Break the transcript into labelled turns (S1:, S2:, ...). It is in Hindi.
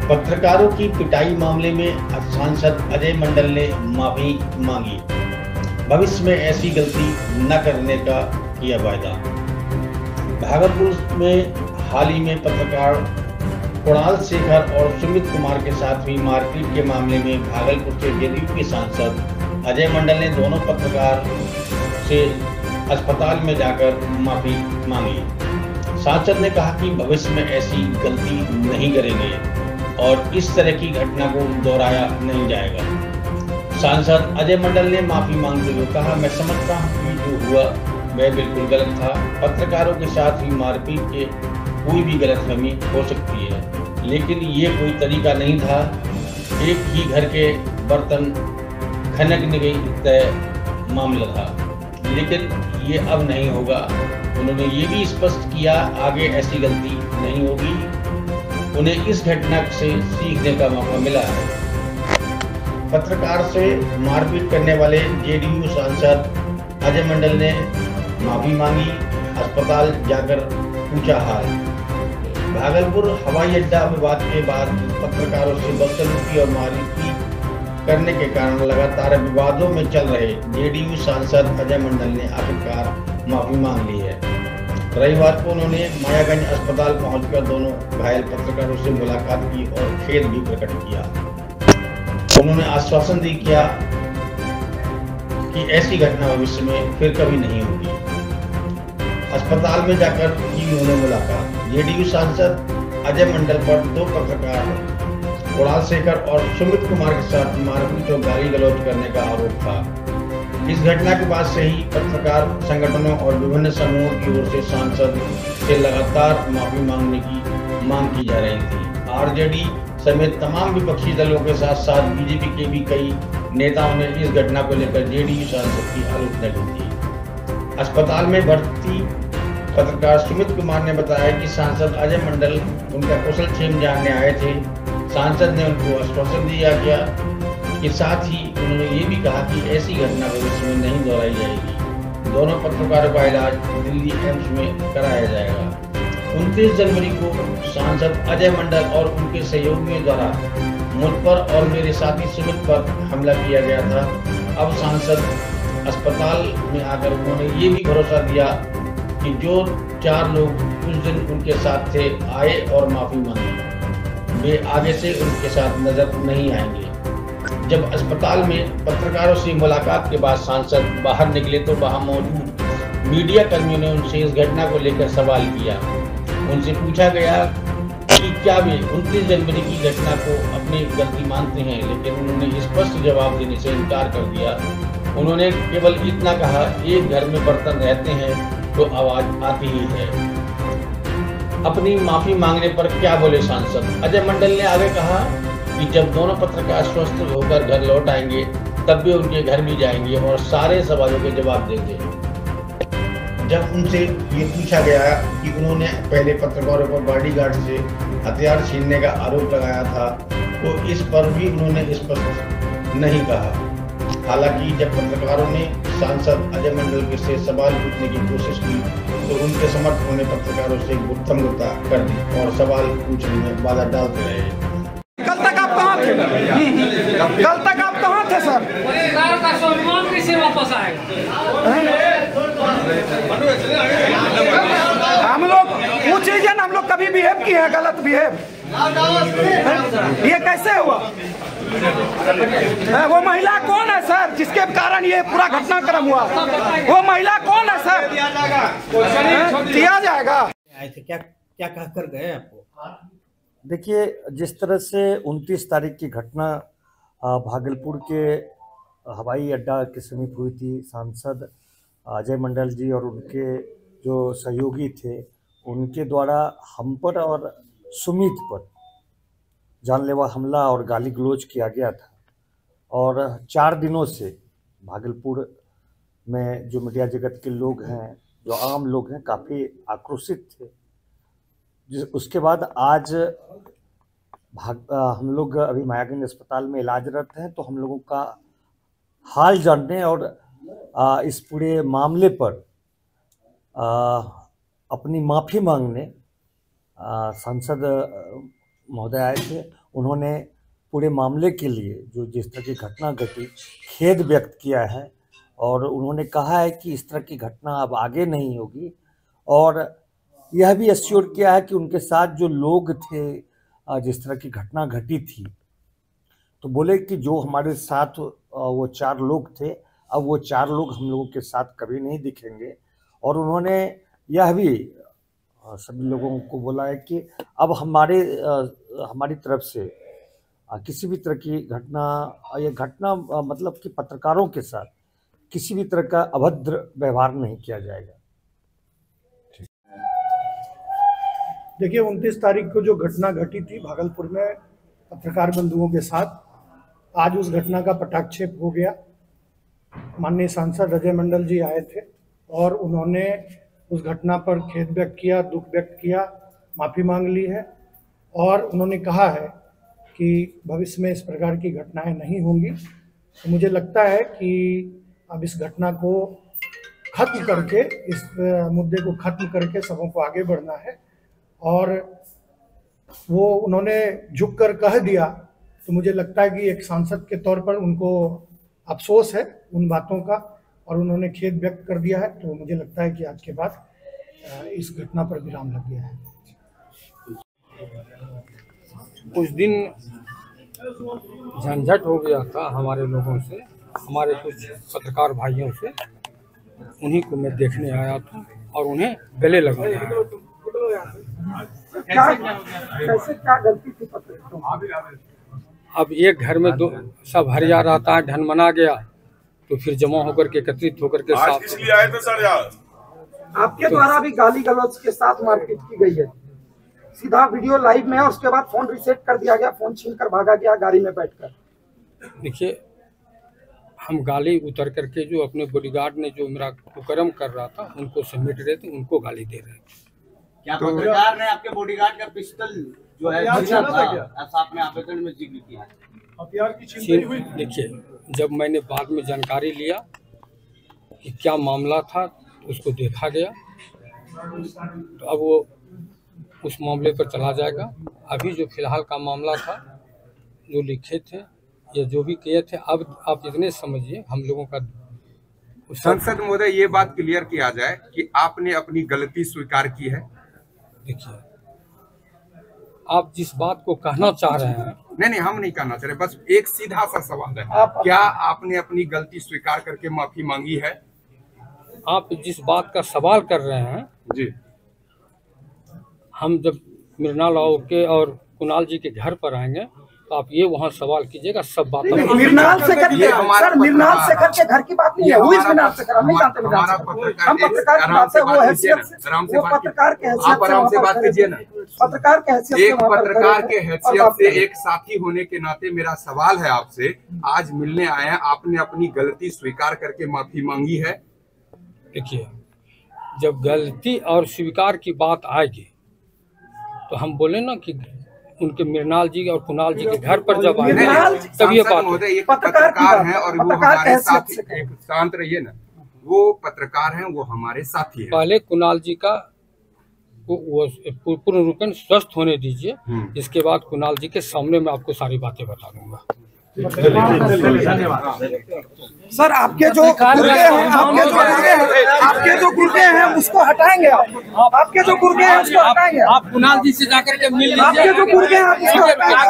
S1: पत्रकारों की पिटाई मामले में सांसद अजय मंडल ने माफी मांगी। भविष्य में ऐसी गलती न करने का किया वायदा। भागलपुर में हाल ही में पत्रकार कुणाल शेखर और सुमित कुमार के साथ हुई मारपीट के मामले में भागलपुर के जेडीयू के सांसद अजय मंडल ने दोनों पत्रकार से अस्पताल में जाकर माफी मांगी। सांसद ने कहा कि भविष्य में ऐसी गलती नहीं करेंगे और इस तरह की घटना को दोहराया नहीं जाएगा। सांसद अजय मंडल ने माफी मांगते हुए कहा, मैं समझता हूं कि जो हुआ वह बिल्कुल गलत था। पत्रकारों के साथ हुई मारपीट के कोई भी गलतफहमी हो सकती है, लेकिन ये कोई तरीका नहीं था। एक ही घर के बर्तन खनकने गई तय मामला था, लेकिन ये अब नहीं होगा। उन्होंने ये भी स्पष्ट किया, आगे ऐसी गलती नहीं होगी। उन्हें इस घटना से सीखने का मौका मिला है। पत्रकार से मारपीट करने वाले जेडीयू सांसद अजय मंडल ने माफी मांगी, अस्पताल जाकर पूछा हाल। भागलपुर हवाई अड्डा विवाद के बाद पत्रकारों से बदसलूकी और मारपीट करने के कारण लगातार विवादों में चल रहे जेडीयू सांसद अजय मंडल ने आखिरकार माफी मांग ली है। रविवार को उन्होंने मायागंज अस्पताल पहुंचकर दोनों घायल पत्रकारों से मुलाकात की और खेद भी प्रकट किया। उन्होंने आश्वासन दिया कि ऐसी घटना भविष्य में फिर कभी नहीं होगी। अस्पताल में जाकर की उन्होंने मुलाकात। जेडीयू सांसद अजय मंडल पर दो पत्रकार कुणाल शेखर और सुमित कुमार के साथ मारपीट और गाली गलौज करने का आरोप था। इस घटना के बाद से ही पत्रकार संगठनों और विभिन्न समूहों की ओर से सांसद से लगातार माफी मांगने की मांग की जा रही थी। आरजेडी समेत तमाम विपक्षी दलों के साथ साथ बीजेपी के भी कई नेताओं ने इस घटना को लेकर जेडीयू सांसद की आलोचना की थी। अस्पताल में भर्ती पत्रकार सुमित कुमार ने बताया कि सांसद अजय मंडल उनका कुशल क्षेम जानने आए थे। सांसद ने उनको आश्वासन दिया गया कि साथ ही उन्होंने ये भी कहा कि ऐसी घटना भविष्य में नहीं दोहराई जाएगी। दोनों पत्रकारों का इलाज दिल्ली एम्स में कराया जाएगा। 29 जनवरी को सांसद अजय मंडल और उनके सहयोगियों द्वारा मुझ पर और मेरे साथी सुमित पर हमला किया गया था। अब सांसद अस्पताल में आकर उन्होंने ये भी भरोसा दिया कि जो 4 लोग उस दिन उनके साथ थे आए और माफी मांगी, वे आगे से उनके साथ नजर नहीं आएंगे। जब अस्पताल में पत्रकारों से मुलाकात के बाद सांसद बाहर निकले तो वहां मौजूद मीडिया कर्मियों ने उनसे इस घटना को लेकर सवाल किया। उनसे पूछा गया कि क्या वे 29 जनवरी की घटना को अपनी गलती मानते हैं, लेकिन उन्होंने स्पष्ट जवाब देने से इनकार कर दिया। उन्होंने केवल इतना कहा, एक घर में बर्तन रहते हैं तो आवाज आती ही है। अपनी माफी मांगने पर क्या बोले सांसद अजय मंडल ने आगे कहा कि जब दोनों पत्रकार स्वस्थ होकर घर लौट आएंगे तब भी उनके घर भी जाएंगे और सारे सवालों के जवाब देंगे। जब उनसे ये पूछा गया कि उन्होंने पहले पत्रकारों पर बॉडीगार्ड से हथियार छीनने का आरोप लगाया था, तो इस पर भी उन्होंने स्पष्ट नहीं कहा। हालांकि जब पत्रकारों ने सांसद अजय मंडल से सवाल पूछने की कोशिश की तो उनके समर्थकों ने पत्रकारों से गुत्थमगुत्ता कर दी और सवाल पूछने में बाधा डालते रहे।
S2: कल तक आप कहाँ थे? कल तक आप कहाँ थे सर?
S3: का सम्मान कैसे वापस आएगा?
S2: हम लोग पूछ लीजिए ना, हम लोग कभी बिहेव किए हैं गलत बिहेव? ये कैसे हुआ? वो महिला कौन है सर जिसके कारण ये पूरा घटनाक्रम हुआ? वो महिला कौन है सर? दिया जाएगा।
S4: क्या क्या कह कर गए आपको?
S5: देखिए, जिस तरह से 29 तारीख की घटना भागलपुर के हवाई अड्डा के समीप हुई थी, सांसद अजय मंडल जी और उनके जो सहयोगी थे उनके द्वारा हम पर और सुमित पर जानलेवा हमला और गाली गलौज किया गया था। और 4 दिनों से भागलपुर में जो मीडिया जगत के लोग हैं, जो आम लोग हैं, काफ़ी आक्रोशित थे। उसके बाद आज हम लोग अभी मायागंज अस्पताल में इलाजरत हैं, तो हम लोगों का हाल जानने और इस पूरे मामले पर अपनी माफ़ी मांगने सांसद महोदय आए थे, उन्होंने पूरे मामले के लिए जो जिस तरह की घटना घटी खेद व्यक्त किया है और उन्होंने कहा है कि इस तरह की घटना अब आगे नहीं होगी और यह भी एश्योर किया है कि उनके साथ जो लोग थे जिस तरह की घटना घटी थी, तो बोले कि जो हमारे साथ वो 4 लोग थे, अब वो 4 लोग हम लोगों के साथ कभी नहीं दिखेंगे। और उन्होंने यह भी सभी लोगों को बोला है कि अब हमारी तरफ से किसी भी तरह की घटना मतलब कि पत्रकारों के साथ किसी भी तरह का अभद्र व्यवहार नहीं किया जाएगा।
S6: देखिए 29 तारीख को जो घटना घटी थी भागलपुर में पत्रकार बंधुओं के साथ, आज उस घटना का पटाक्षेप हो गया। माननीय सांसद अजय मंडल जी आए थे और उन्होंने उस घटना पर खेद व्यक्त किया, दुख व्यक्त किया, माफ़ी मांग ली है और उन्होंने कहा है कि भविष्य में इस प्रकार की घटनाएं नहीं होंगी। तो मुझे लगता है कि अब इस घटना को खत्म करके, इस मुद्दे को खत्म करके सबों को आगे बढ़ना है और वो उन्होंने झुककर कह दिया, तो मुझे लगता है कि एक सांसद के तौर पर उनको अफसोस है उन बातों का और उन्होंने खेद व्यक्त कर दिया है। तो मुझे लगता है कि आज के बाद इस घटना पर विराम लग गया है।
S7: कुछ दिन झंझट हो गया था हमारे लोगों से, हमारे कुछ पत्रकार भाइयों से, उन्हीं को मैं देखने आया था और उन्हें गले लगाया।
S2: क्या गलती थी पत्रकारों?
S7: अब एक घर में दो सब हरिया रहता है, ढनमना गया तो फिर जमा होकर के एकत्रित होकर के साथ
S8: इसलिए आए थे सर यार।
S2: आपके द्वारा भी गाली गलौज के साथ मारपीट की गई है, सीधा वीडियो लाइव में है, उसके बाद फोन रिसेट कर दिया गया, फोन छीन कर भागा गया गाड़ी में बैठकर।
S7: देखिए हम गाली उतर करके जो अपने बॉडीगार्ड ने जो मेरा कुकर्म कर रहा था उनको समेट रहे थे, उनको गाली दे रहे थे।
S9: क्या पत्रकार ने आपके बॉडीगार्ड का पिस्टल जो है ऐसा आपने आवेदन में जिक्र किया है?
S7: देखिए जब मैंने बाद में जानकारी लिया कि क्या मामला था तो उसको देखा गया, तो अब वो उस मामले पर चला जाएगा। अभी जो फिलहाल का मामला था, जो लिखे थे या जो भी किए थे, अब आप इतने समझिए हम लोगों का
S8: संसद महोदय ये बात क्लियर किया जाए कि आपने अपनी गलती स्वीकार की है।
S7: देखिए आप जिस बात को कहना चाह रहे हैं,
S8: नहीं हम नहीं कहना चाह रहे, बस एक सीधा सा सवाल है, क्या आपने अपनी गलती स्वीकार करके माफी मांगी है?
S7: आप जिस बात का सवाल कर रहे हैं
S8: जी,
S7: हम जब मृणाल के और कुणाल जी के घर पर आएंगे तो आप ये वहाँ सवाल कीजिएगा, सब बात
S2: मृणाल शेखर सर, मृणाल शेखर के घर की बात नहीं है, मृणाल शेखर हम नहीं जानते। हम पत्रकार की बात है, वो हैसियत से, वो पत्रकार के हैसियत से बात कीजिए ना। पत्रकार के हैसियत से,
S8: एक पत्रकार के हैसियत से, एक साथी होने के नाते मेरा सवाल है आपसे, आज मिलने आए हैं, आपने अपनी गलती स्वीकार करके माफी मांगी है?
S7: देखिए जब गलती और स्वीकार की बात आएगी तो हम बोले ना कि उनके मृणाल जी और कुणाल जी के घर पर जब आए तब ये बात,
S8: एक पत्रकार हैं और वो हमारे साथी, शांत रहिए ना, वो पत्रकार हैं, वो हमारे साथी हैं।
S7: पहले कुणाल जी का वो पूर्ण रूपेण स्वस्थ होने दीजिए, इसके बाद कुणाल जी के सामने मैं आपको सारी बातें बता दूंगा।
S2: सर आपके जो गुर्गे हैं, आपके जो गुर्गे हैं उसको हटाएंगे आप, आपके जो गुर्गे हैं उसको हटाएंगे
S7: आप कुणाल जी से जाकर के मिल लीजिए।
S2: आपके जो गुर्गे हैं उसको हटाएंगे।